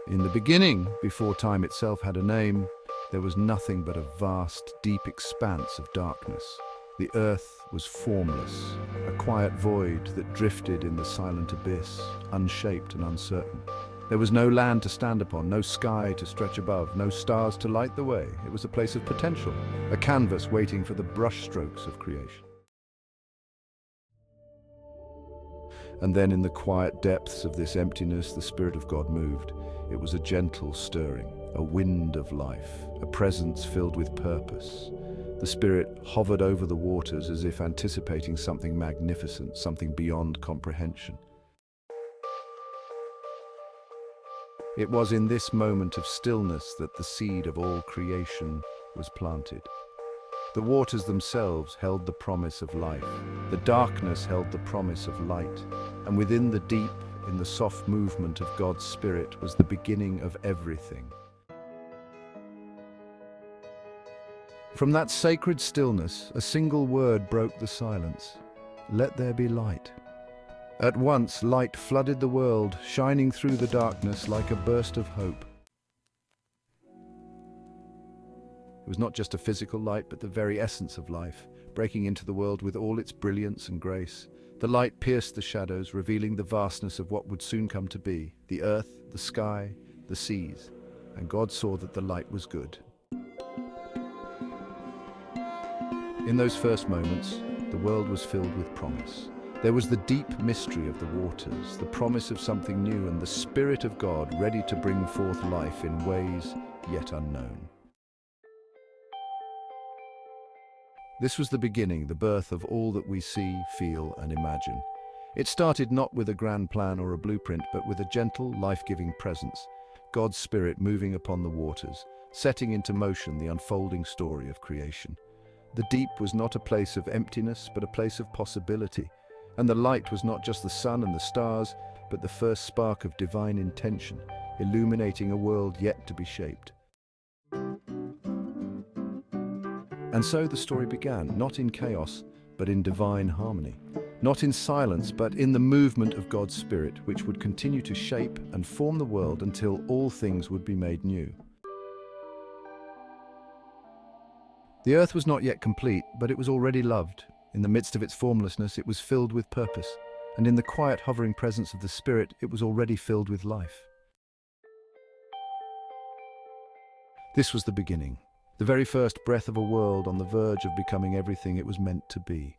In the beginning, before time itself had a name, there was nothing but a vast, deep expanse of darkness. The earth was formless, a quiet void that drifted in the silent abyss, unshaped and uncertain. There was no land to stand upon, no sky to stretch above, no stars to light the way. It was a place of potential, a canvas waiting for the brushstrokes of creation. And then in the quiet depths of this emptiness, the Spirit of God moved. It was a gentle stirring, a wind of life, a presence filled with purpose. The Spirit hovered over the waters as if anticipating something magnificent, something beyond comprehension. It was in this moment of stillness that the seed of all creation was planted. The waters themselves held the promise of life. The darkness held the promise of light. And within the deep, in the soft movement of God's Spirit, was the beginning of everything. From that sacred stillness, a single word broke the silence. Let there be light. At once, light flooded the world, shining through the darkness like a burst of hope. It was not just a physical light, but the very essence of life, breaking into the world with all its brilliance and grace. The light pierced the shadows, revealing the vastness of what would soon come to be, the earth, the sky, the seas. And God saw that the light was good. In those first moments, the world was filled with promise. There was the deep mystery of the waters, the promise of something new, and the Spirit of God ready to bring forth life in ways yet unknown. This was the beginning, the birth of all that we see, feel, and imagine. It started not with a grand plan or a blueprint, but with a gentle, life-giving presence, God's Spirit moving upon the waters, setting into motion the unfolding story of creation. The deep was not a place of emptiness, but a place of possibility. And the light was not just the sun and the stars, but the first spark of divine intention, illuminating a world yet to be shaped. And so the story began, not in chaos, but in divine harmony. Not in silence, but in the movement of God's Spirit, which would continue to shape and form the world until all things would be made new. The earth was not yet complete, but it was already loved. In the midst of its formlessness, it was filled with purpose. And in the quiet, hovering presence of the Spirit, it was already filled with life. This was the beginning. The very first breath of a world on the verge of becoming everything it was meant to be.